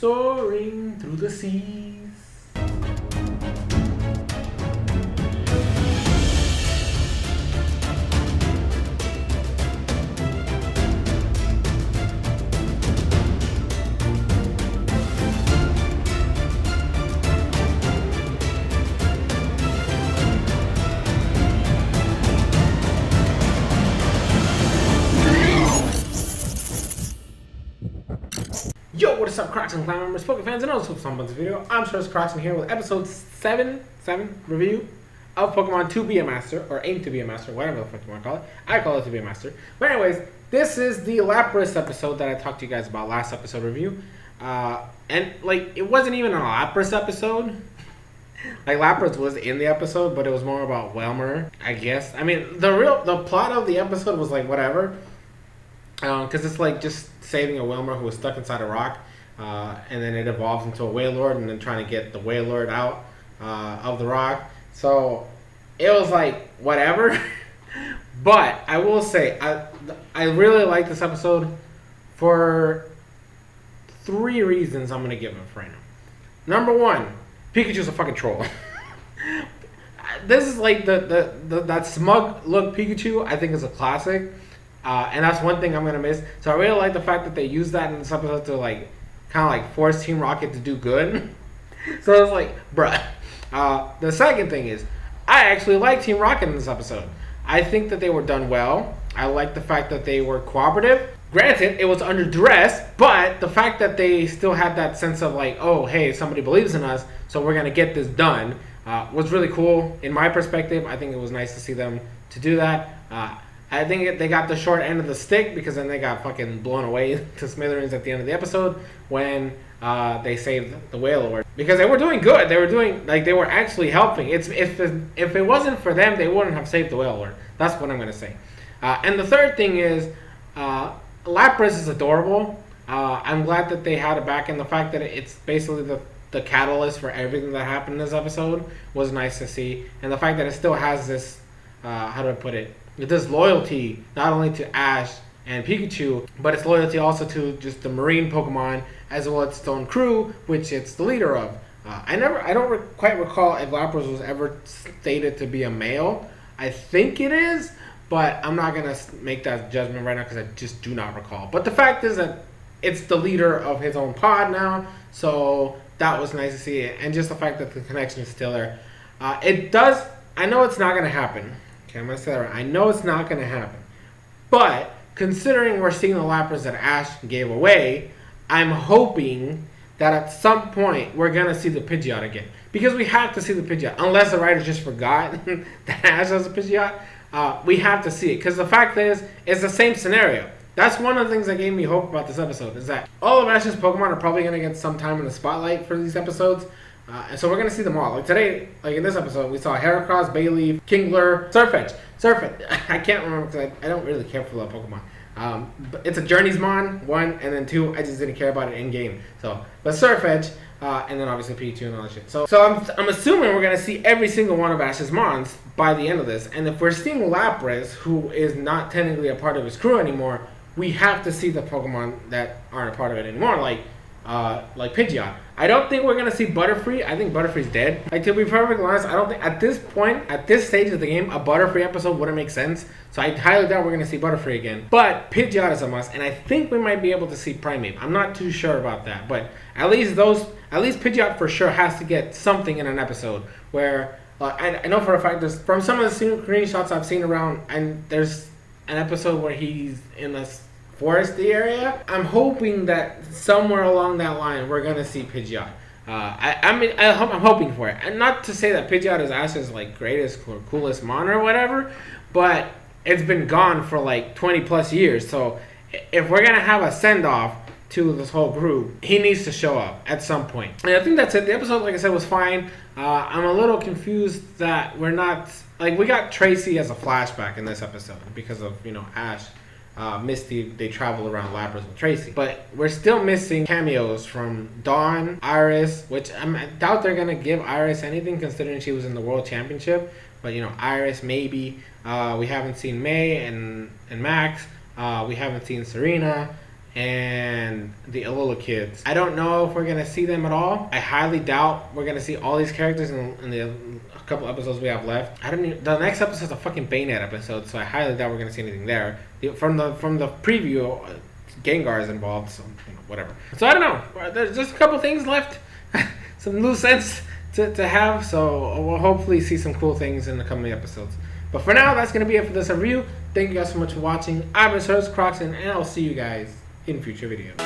soaring through the seas. Yo, what is up, Crockxen clan members, Poke fans, and also some of this video. I'm SoresanCrockxen here with episode 7 review of Pokemon To Be a Master, or Aim to Be a Master, whatever the fuck you want to call it. I call it To Be a Master. But anyways, this is the Lapras episode that I talked to you guys about last episode review. And like, it wasn't even a Lapras episode. Like, Lapras was in the episode, but it was more about Welmer, I guess. I mean, the plot of the episode was like whatever. Because it's like just saving a Wilmer who was stuck inside a rock, and then it evolves into a Wailord, and then trying to get the Wailord out of the rock. So it was like whatever. But I will say I really like this episode for 3 reasons. I'm gonna give it right now. Number 1, Pikachu's a fucking troll. This is like that smug look Pikachu. I think is a classic. And that's one thing I'm going to miss. So I really like the fact that they used that in this episode to like kind of like force Team Rocket to do good. So it's like, bruh. The second thing is, I actually like Team Rocket in this episode. I think that they were done well. I like the fact that they were cooperative. Granted, it was under duress, but the fact that they still had that sense of like, oh, hey, somebody believes in us, so we're going to get this done, was really cool. In my perspective, I think it was nice to see them to do that. I think they got the short end of the stick because then they got fucking blown away to smithereens at the end of the episode when they saved the Wailord. Because they were doing good. They were actually helping. If it wasn't for them, they wouldn't have saved the Wailord. That's what I'm going to say. And the third thing is, Lapras is adorable. I'm glad that they had it back, and the fact that it's basically the catalyst for everything that happened in this episode was nice to see. And the fact that it still has this, how do I put it? This loyalty not only to Ash and Pikachu, but its loyalty also to just the marine Pokemon as well as its own crew, which it's the leader of. I don't quite recall if Lapras was ever stated to be a male. I think it is, but I'm not gonna make that judgment right now because I just do not recall. But the fact is that it's the leader of his own pod now, so that was nice to see, and just the fact that the connection is still there. I know it's not gonna happen. Okay, I'm going to say that right. I know it's not going to happen. But considering we're seeing the Lapras that Ash gave away, I'm hoping that at some point we're going to see the Pidgeot again. Because we have to see the Pidgeot. Unless the writer just forgot that Ash has a Pidgeot, we have to see it. Because the fact is, it's the same scenario. That's one of the things that gave me hope about this episode. Is that all of Ash's Pokemon are probably going to get some time in the spotlight for these episodes. And so we're going to see them all. Like today, like in this episode, we saw Heracross, Bayleaf, Kingler, Surfetch. I can't remember because I don't really care for that Pokemon. But it's a Journeysmon, 1, and then 2, I just didn't care about it in game. So, but Surfetch, and then obviously Pikachu and all that shit. So I'm assuming we're going to see every single one of Ash's Mons by the end of this. And if we're seeing Lapras, who is not technically a part of his crew anymore, we have to see the Pokemon that aren't a part of it anymore, like Pidgeot. I don't think we're gonna see Butterfree. I think Butterfree's dead. Like, to be perfectly honest, I don't think at this point, at this stage of the game, a Butterfree episode wouldn't make sense. So I highly doubt we're gonna see Butterfree again. But Pidgeot is a must, and I think we might be able to see Primeape. I'm not too sure about that, but at least Pidgeot for sure has to get something in an episode where I know for a fact there's from some of the screenshots I've seen around, and there's an episode where he's in a foresty area. I'm hoping that somewhere along that line we're gonna see Pidgeot. I'm hoping for it, and not to say that Pidgeot is Ash's like greatest or coolest mon or whatever, but it's been gone for like 20 plus years. So if we're gonna have a send off to this whole group, he needs to show up at some point. And I think that's it. The episode, like I said, was fine. I'm a little confused that we're not like we got Tracy as a flashback in this episode because of Ash. Misty, they travel around Lapras with Tracy. But we're still missing cameos from Dawn, Iris, which I doubt they're going to give Iris anything considering she was in the World Championship. But, Iris, maybe. We haven't seen May and Max. We haven't seen Serena. and the Alola kids. I don't know if we're gonna see them at all. I highly doubt we're gonna see all these characters in the couple episodes we have left. I don't even, the next episode is a fucking Bayonet episode, so I highly doubt we're gonna see anything there. From the preview, Gengar is involved, so whatever. So I don't know. There's just a couple things left, some loose ends to have. So we'll hopefully see some cool things in the coming episodes. But for now, that's gonna be it for this review. Thank you guys so much for watching. I've been SoresanCrockxen, and I'll see you guys in future videos.